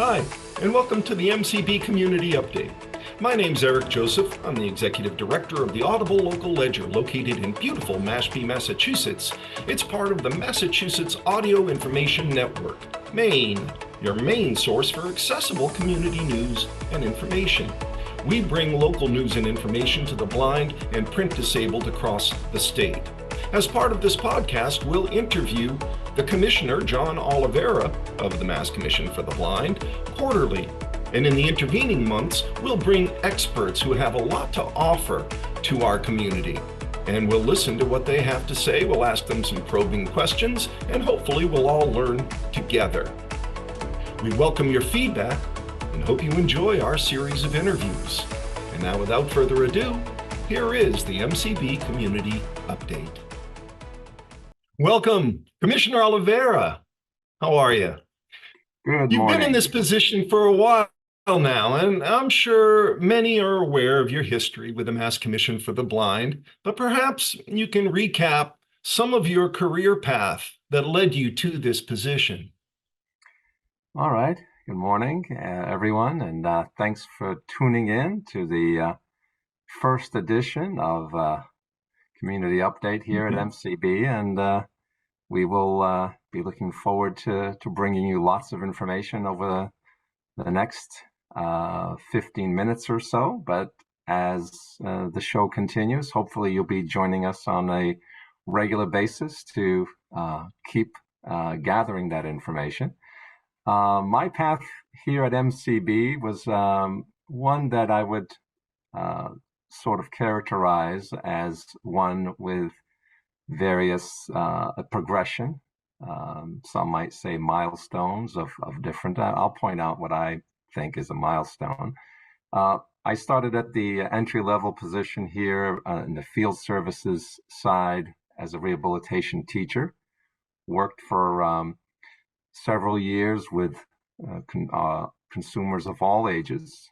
Hi, and welcome to the MCB Community Update. My name's Eric Joseph. I'm the Executive Director of the Audible Local Ledger located in beautiful Mashpee, Massachusetts. It's part of the Massachusetts Audio Information Network, Maine, your main source for accessible community news and information. We bring local news and information to the blind and print disabled across the state. As part of this podcast, we'll interview the Commissioner, John Oliveira, of the Mass Commission for the Blind, quarterly. And in the intervening months, we'll bring experts who have a lot to offer to our community. And we'll listen to what they have to say, we'll ask them some probing questions, and hopefully we'll all learn together. We welcome your feedback and hope you enjoy our series of interviews. And now, without further ado, here is the MCB Community Update. Welcome, Commissioner Oliveira. How are you? Good morning. You've been in this position for a while now, and I'm sure many are aware of your history with the Mass Commission for the Blind, but perhaps you can recap some of your career path that led you to this position. All right. Good morning, everyone, and thanks for tuning in to the first edition of Community Update here at MCB, and we will be looking forward to bringing you lots of information over the next 15 minutes or so. But as the show continues, hopefully you'll be joining us on a regular basis to keep gathering that information. My path here at MCB was one that I would sort of characterize as one with various progression. Some might say milestones of different. I'll point out what I think is a milestone. I started at the entry-level position here in the field services side as a rehabilitation teacher. Worked for several years with consumers of all ages.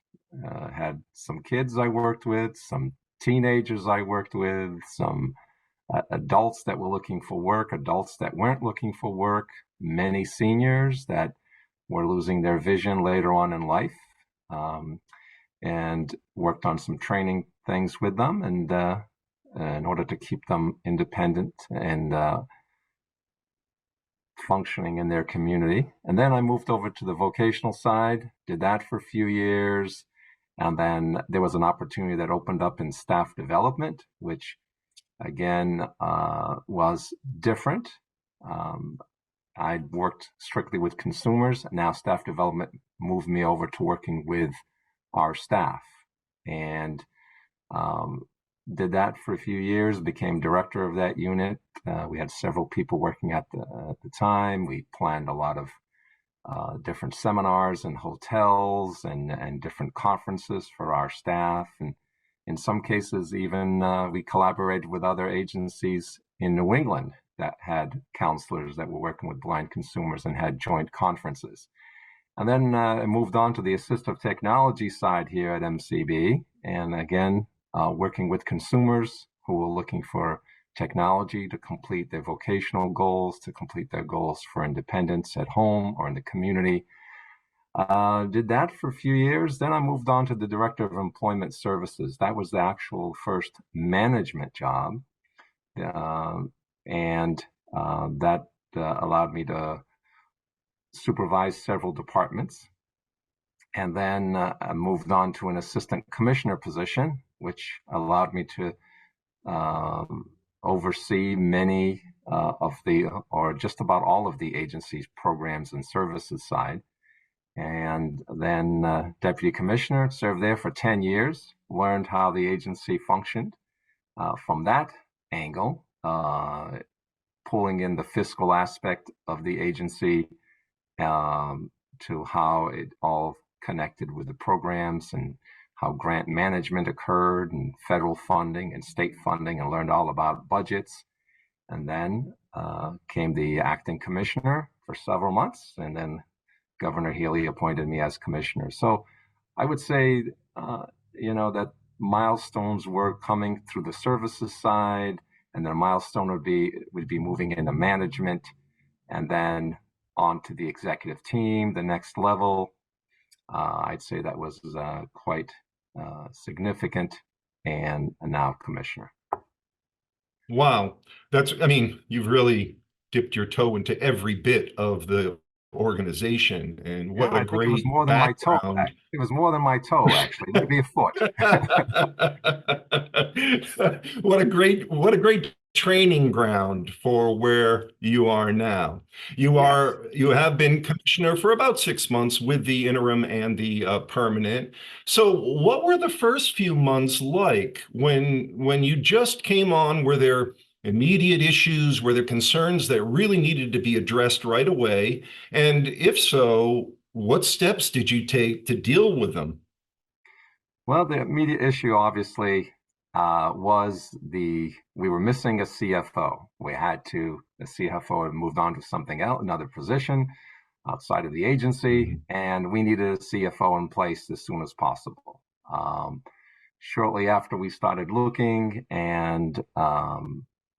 Had some kids I worked with, some teenagers I worked with, some adults that were looking for work, adults that weren't looking for work, many seniors that were losing their vision later on in life, and worked on some training things with them, and in order to keep them independent and functioning in their community. And then I moved over to the vocational side, did that for a few years, and then there was an opportunity that opened up in staff development, which again was different. I'd worked strictly with consumers. Now staff development moved me over to working with our staff, and did that for a few years, became director of that unit. We had several people working at the time. We planned a lot of different seminars and hotels and different conferences for our staff. And in some cases, even we collaborated with other agencies in New England that had counselors that were working with blind consumers and had joint conferences. And then I moved on to the assistive technology side here at MCB. And again, working with consumers who were looking for technology to complete their vocational goals, to complete their goals for independence at home or in the community. Did that for a few years. Then I moved on to the Director of Employment Services. That was the actual first management job. And that allowed me to supervise several departments. And then I moved on to an assistant commissioner position, which allowed me to oversee many or just about all of the agency's programs and services side. And then deputy commissioner, served there for 10 years, learned how the agency functioned from that angle, pulling in the fiscal aspect of the agency to how it all connected with the programs and how grant management occurred and federal funding and state funding, and learned all about budgets. And then came the acting commissioner for several months, and then Governor Healy appointed me as commissioner. So I would say, that milestones were coming through the services side, and then a milestone would be moving into management, and then on to the executive team, the next level, I'd say that was quite significant, and now commissioner. Wow. I mean, you've really dipped your toe into every bit of the organization, and Yeah, what a I think it was great more than my toe. background. It was more than my toe, actually, maybe a foot. What a great training ground for where you are now. Yes. You have been commissioner for about 6 months with the interim and the permanent. So what were the first few months like when you just came on? Were there immediate issues? Were there concerns that really needed to be addressed right away? And if so, what steps did you take to deal with them? Well, the immediate issue, obviously, was we were missing a CFO. The CFO had moved on to something else, another position outside of the agency, Mhm. and we needed a CFO in place as soon as possible. Shortly after we started looking and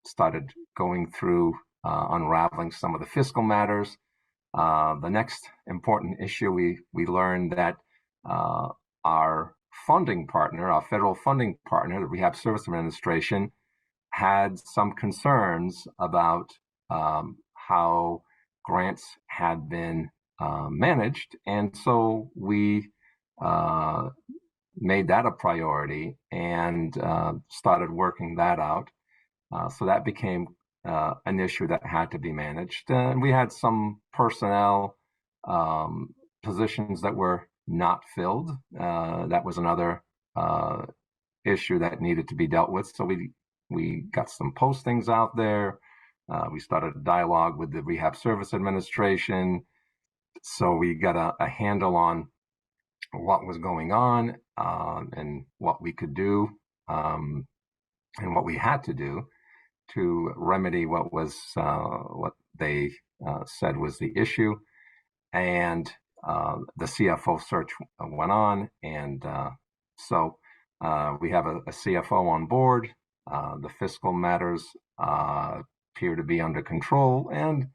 started going through unraveling some of the fiscal matters, the next important issue we learned that uh, our funding partner, our federal funding partner, the Rehab Service Administration, had some concerns about how grants had been managed, and so we uh, made that a priority and started working that out. So that became an issue that had to be managed. And we had some personnel um, positions that were not filled. That was another uh, issue that needed to be dealt with. So we got some postings out there. We started a dialogue with the Rehab Service Administration. So we got a handle on what was going on and what we could do um, and what we had to do to remedy what they said was the issue. And the CFO search went on, and so we have a CFO on board. The fiscal matters appear to be under control, and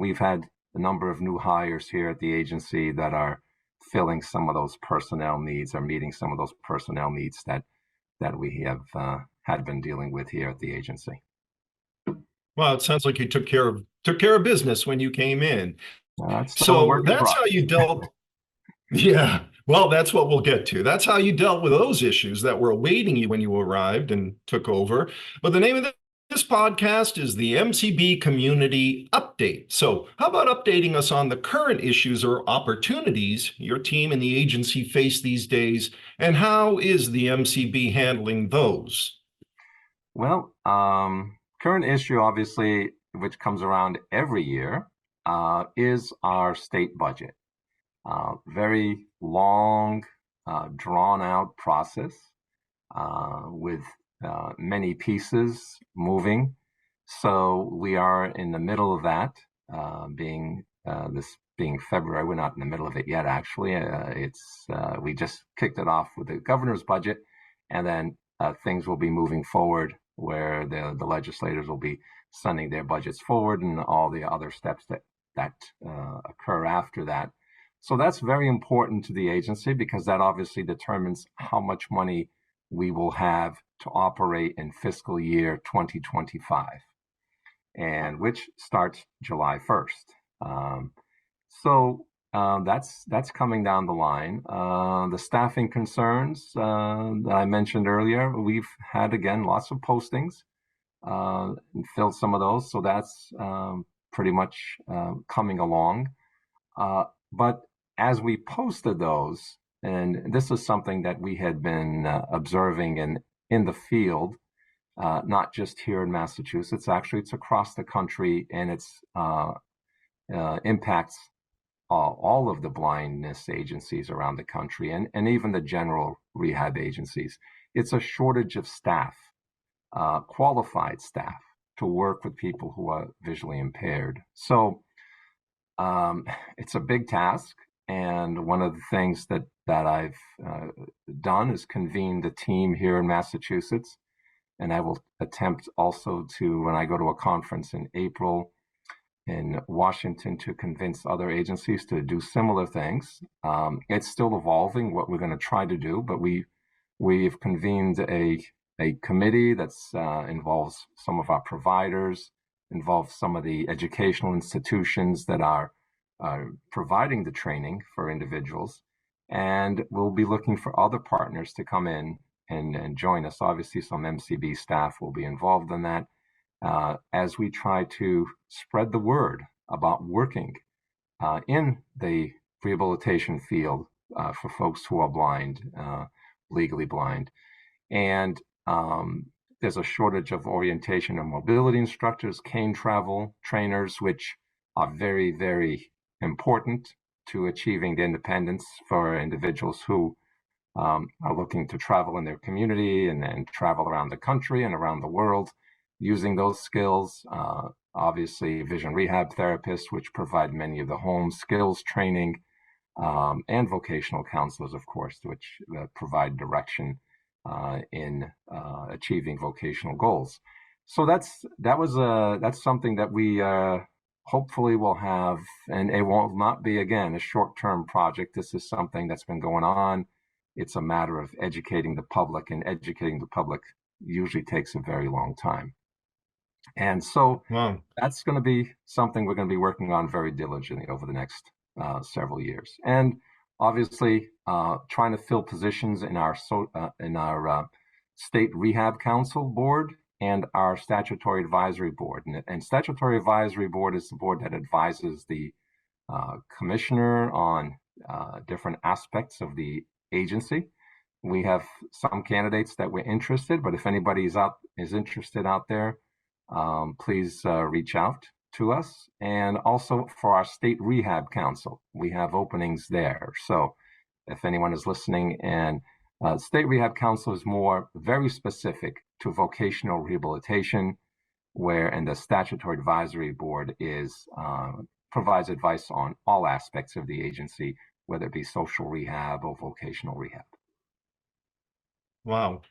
we've had a number of new hires here at the agency that are filling some of those personnel needs or meeting some of those personnel needs that we have had been dealing with here at the agency. Well, it sounds like you took care of business when you came in. It's still a So work in that's how progress. you dealt. Yeah. Well, that's what we'll get to. That's how you dealt with those issues that were awaiting you when you arrived and took over. But the name of this podcast is the MCB Community Update. So, how about updating us on the current issues or opportunities your team and the agency face these days, and how is the MCB handling those? Well, current issue, obviously, which comes around every year, is our state budget. Very long, drawn out process with many pieces moving. So we are in the middle of that, this being February. We're not in the middle of it yet, actually. We just kicked it off with the governor's budget, and then things will be moving forward where the legislators will be sending their budgets forward and all the other steps that occur after that. So that's very important to the agency because that obviously determines how much money we will have to operate in fiscal year 2025, and which starts July 1st. That's coming down the line. The staffing concerns that I mentioned earlier, we've had again lots of postings and filled some of those, so that's pretty much coming along. But as we posted those, and this is something that we had been observing in the field, not just here in Massachusetts. Actually, it's across the country, and it's impacts all of the blindness agencies around the country, and even the general rehab agencies. It's a shortage of staff, qualified staff, to work with people who are visually impaired. So it's a big task, and one of the things that I've done is convene the team here in Massachusetts, and I will attempt also to, when I go to a conference in April, in Washington to convince other agencies to do similar things. It's still evolving what we're going to try to do, but we've convened a committee that's involves some of our providers, involves some of the educational institutions that are providing the training for individuals, and we'll be looking for other partners to come in and join us. Obviously, some MCB staff will be involved in that as we try to spread the word about working in the rehabilitation field for folks who are blind, legally blind. And there's a shortage of orientation and mobility instructors, cane travel trainers, which are very, very important to achieving the independence for individuals who are looking to travel in their community and travel around the country and around the world using those skills. Obviously, vision rehab therapists, which provide many of the home skills training, and vocational counselors, of course, which provide direction in achieving vocational goals. So that's something that we hopefully will have, and it will not be, again, a short-term project. This is something that's been going on. It's a matter of educating the public, and educating the public usually takes a very long time. And so that's going to be something we're going to be working on very diligently over the next several years. And obviously, trying to fill positions in our state rehab council board and our statutory advisory board. And statutory advisory board is the board that advises the commissioner on different aspects of the agency. We have some candidates that we're interested, but if anybody is interested out there, please reach out to us. And also for our state rehab council, we have openings there. So if anyone is listening, and state rehab council is more very specific to vocational rehabilitation, and the statutory advisory board provides advice on all aspects of the agency, whether it be social rehab or vocational rehab. Wow.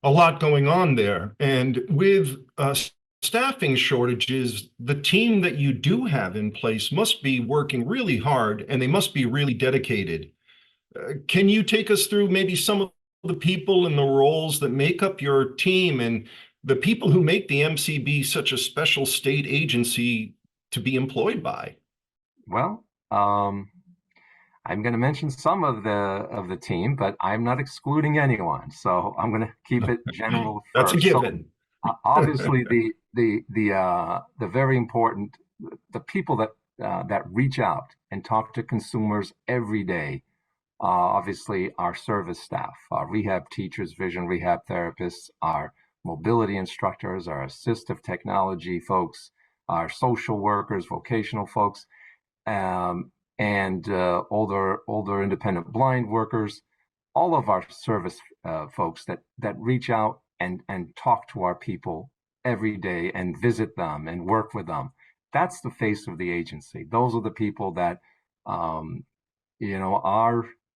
A lot going on there. And with staffing shortages, the team that you do have in place must be working really hard, and they must be really dedicated. Can you take us through maybe some of the people and the roles that make up your team, and the people who make the MCB such a special state agency to be employed by? Well, I'm going to mention some of the team, but I'm not excluding anyone. So I'm going to keep it general That's first. a given. So, obviously, the very important, the people that reach out and talk to consumers every day. Obviously, our service staff, our rehab teachers, vision rehab therapists, our mobility instructors, our assistive technology folks, our social workers, vocational folks, and older independent blind workers, all of our service folks that reach out and talk to our people every day and visit them and work with them. That's the face of the agency. Those are the people that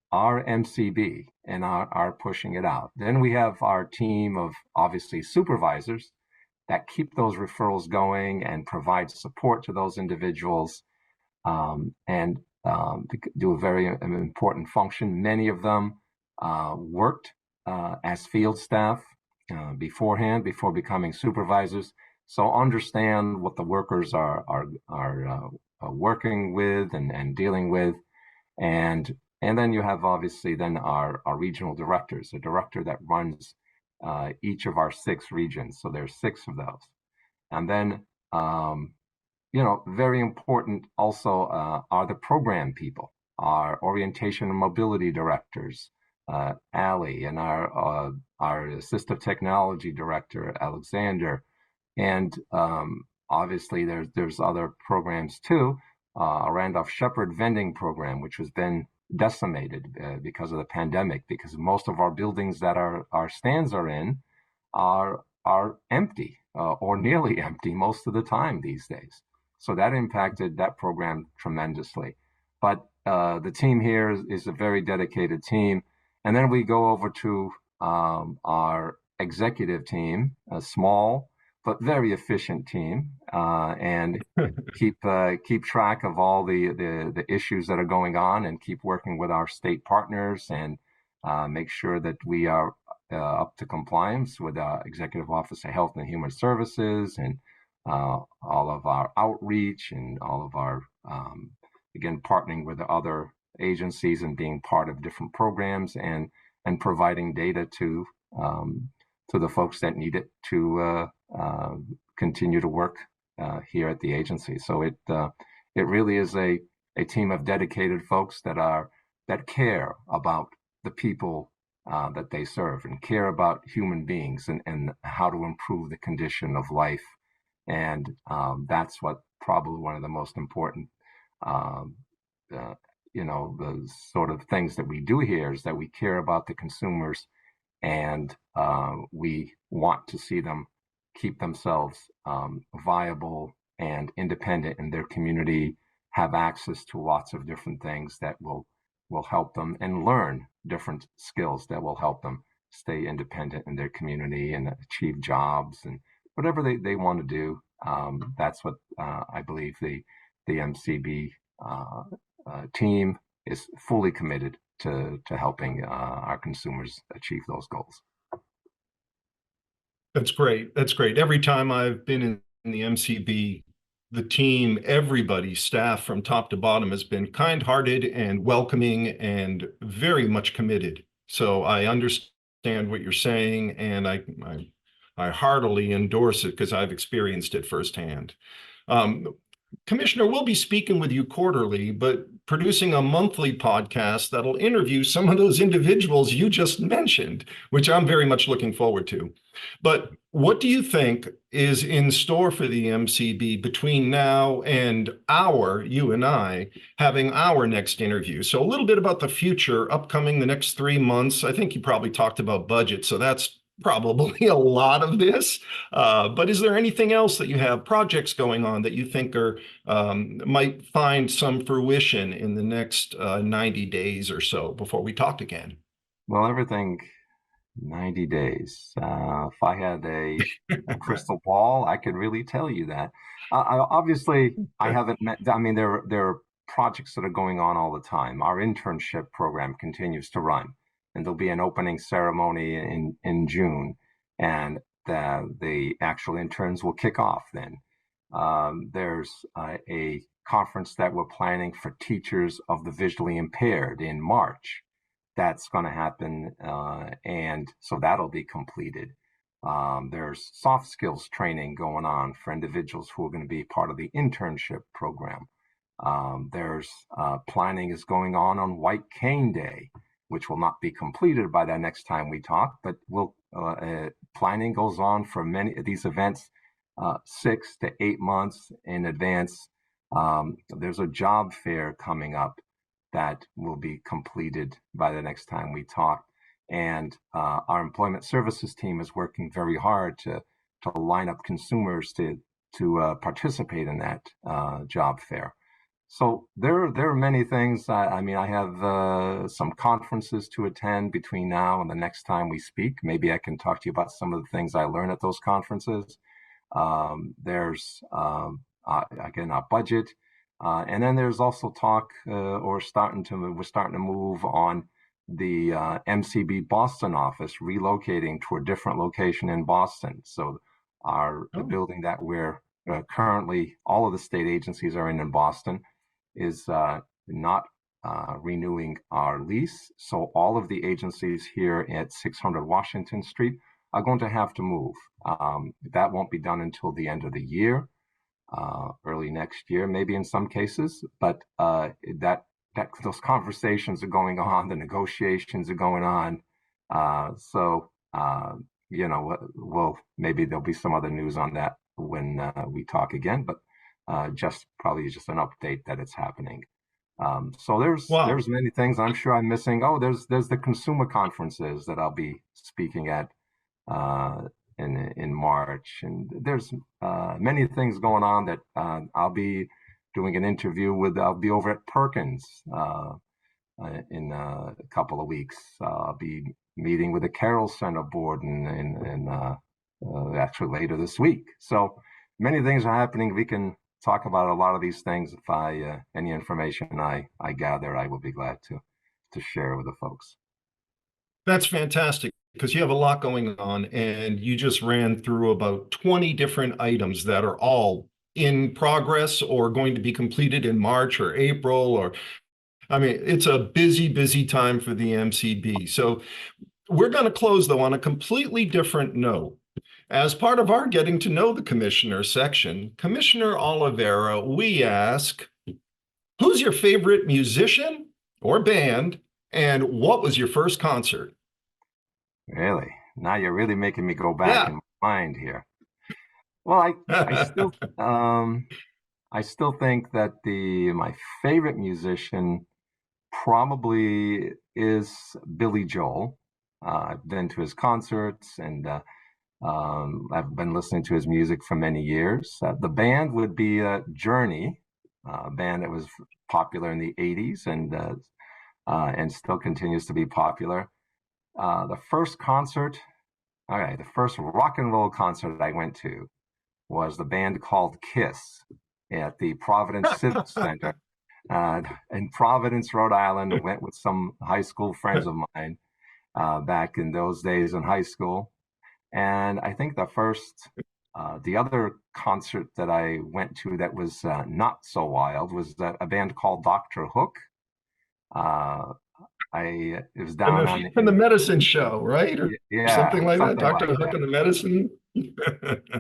our MCB and are pushing it out. Then we have our team of obviously supervisors that keep those referrals going and provide support to those individuals, and do a very important function. Many of them worked as field staff beforehand, before becoming supervisors, so understand what the workers are working with and dealing with. And then you have obviously then our regional directors, a director that runs each of our 6 regions. So there's 6 of those. And then very important also are the program people, our orientation and mobility directors, Ali, and our assistive technology director, Alexander. And obviously there's other programs too. Our Randolph Shepherd vending program, which has been decimated because of the pandemic, because most of our buildings that our stands are in are empty or nearly empty most of the time these days. So that impacted that program tremendously. But the team here is a very dedicated team. And then we go over to our executive team, small but very efficient team, and keep track of all the issues that are going on, and keep working with our state partners, and make sure that we are up to compliance with Executive Office of Health and Human Services, and all of our outreach, and all of our again partnering with other agencies and being part of different programs, and providing data to the folks that need it to continue to work here at the agency. So it really is a team of dedicated folks that care about the people that they serve, and care about human beings, and how to improve the condition of life. And that's what probably one of the most important the sort of things that we do here, is that we care about the consumers, and we want to see them keep themselves viable and independent in their community, have access to lots of different things that will help them, and learn different skills that will help them stay independent in their community and achieve jobs and whatever they want to do. That's what I believe the MCB team is fully committed to helping our consumers achieve those goals. That's great. That's great. Every time I've been in the MCB, the team, everybody, staff from top to bottom, has been kind-hearted and welcoming and very much committed. So I understand what you're saying, and I heartily endorse it because I've experienced it firsthand. Commissioner, we'll be speaking with you quarterly, but producing a monthly podcast that'll interview some of those individuals you just mentioned, which I'm very much looking forward to. But what do you think is in store for the MCB between now and you and I, having our next interview? So a little bit about the future upcoming the next 3 months. I think you probably talked about budget, so that's probably a lot of this. But is there anything else that you have, projects going on that you think might find some fruition in the next 90 days or so before we talk again? Well, everything 90 days. If I had a crystal ball, I could really tell you that. Obviously, I haven't met, I mean, there are projects that are going on all the time. Our internship program continues to run, and there'll be an opening ceremony in June, and the actual interns will kick off then. There's a conference that we're planning for teachers of the visually impaired in March. That's going to happen, and so that'll be completed. There's soft skills training going on for individuals who are going to be part of the internship program. There's planning is going on White Cane Day, which will not be completed by the next time we talk, but planning goes on for many of these events 6 to 8 months in advance. There's a job fair coming up that will be completed by the next time we talk. And our employment services team is working very hard to line up consumers to participate in that job fair. So there are many things. I mean, I have some conferences to attend between now and the next time we speak. Maybe I can talk to you about some of the things I learn at those conferences. There's again our budget. And then there's also talk, we're starting to move on the MCB Boston office, relocating to a different location in Boston. So the building that we're currently, all of the state agencies are in Boston, is not renewing our lease. So all of the agencies here at 600 Washington Street are going to have to move. That won't be done until the end of the year. Early next year, maybe in some cases, but those conversations are going on, the negotiations are going on. So maybe there'll be some other news on that when we talk again. But probably just an update that it's happening. So there's many things I'm sure I'm missing. Oh, there's the consumer conferences that I'll be speaking at in March, and there's many things going on that I'll be doing an interview with. I'll be over at Perkins in a couple of weeks. I'll be meeting with the Carroll Center board in actually later this week. So many things are happening. We can talk about a lot of these things. If any information I gather, I will be glad to share with the folks. That's fantastic because you have a lot going on and you just ran through about 20 different items that are all in progress or going to be completed in March or April or I mean, it's a busy, busy time for the MCB. So we're going to close, though, on a completely different note. As part of our getting to know the commissioner section, Commissioner Oliveira, we ask, who's your favorite musician or band, and what was your first concert? Really? Now you're really making me go back Yeah. in my mind here. Well, I still I still think that the my favorite musician probably is Billy Joel. I've been to his concerts and I've been listening to his music for many years. The band would be Journey, a band that was popular in the 80s and still continues to be popular. The first concert, the first rock and roll concert I went to was the band called Kiss at the Providence Civic Center in Providence, Rhode Island. Went with some high school friends of mine back in those days in high school. And I think the other concert that I went to that was not so wild was a band called Dr. Hook. It was down on From the medicine show, right? Or yeah, something like that. something Dr. like Hook that. and the medicine.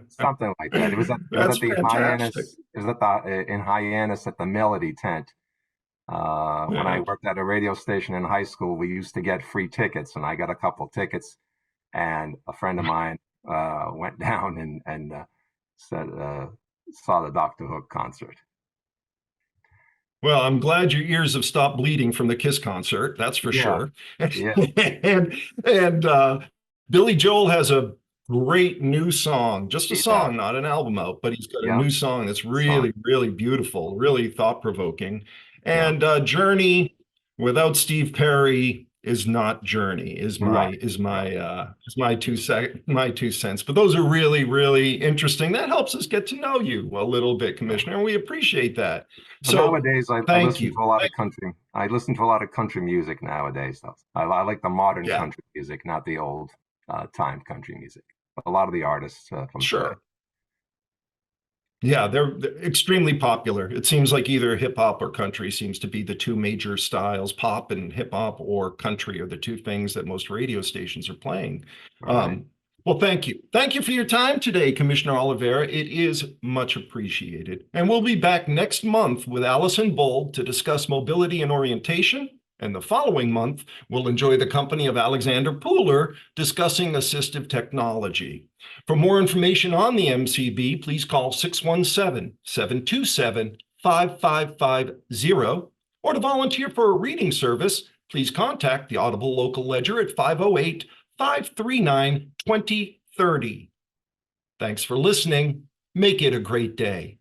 Something like that. It was That's at the fantastic. Hyannis. It was at the in Hyannis at the Melody tent. When I worked at a radio station in high school, we used to get free tickets, and I got a couple tickets. And a friend of mine went down and said saw the Dr. Hook concert. Well, I'm glad your ears have stopped bleeding from the Kiss concert. That's for Yeah, sure. yeah, And Billy Joel has a great new song, just a he does. song, not an album out, but he's got a Yeah, new song that's song. really, really beautiful, really thought-provoking. Yeah, And Journey without Steve Perry is not Journey, is right, my is right. my is my 2 cents. But those are really, really interesting. That helps us get to know you a little bit, Yeah. Commissioner, and we appreciate that. But So nowadays, I thank listen you. to a lot of country. I listen to a lot of country music nowadays. Though I like the modern Yeah, country music, not the old time country music. A lot of the artists from today. sure. Yeah, they're extremely popular. It seems like either hip hop or country seems to be the two major styles. Pop and hip hop or country are the two things that most radio stations are playing. All right. Um, well, thank you. Thank you for your time today, Commissioner Oliveira. It is much appreciated. And we'll be back next month with Allison Bold to discuss mobility and orientation. And the following month, we'll enjoy the company of Alexander Pooler discussing assistive technology. For more information on the MCB, please call 617-727-5550. Or to volunteer for a reading service, please contact the Audible Local Ledger at 508-539-2030. Thanks for listening. Make it a great day.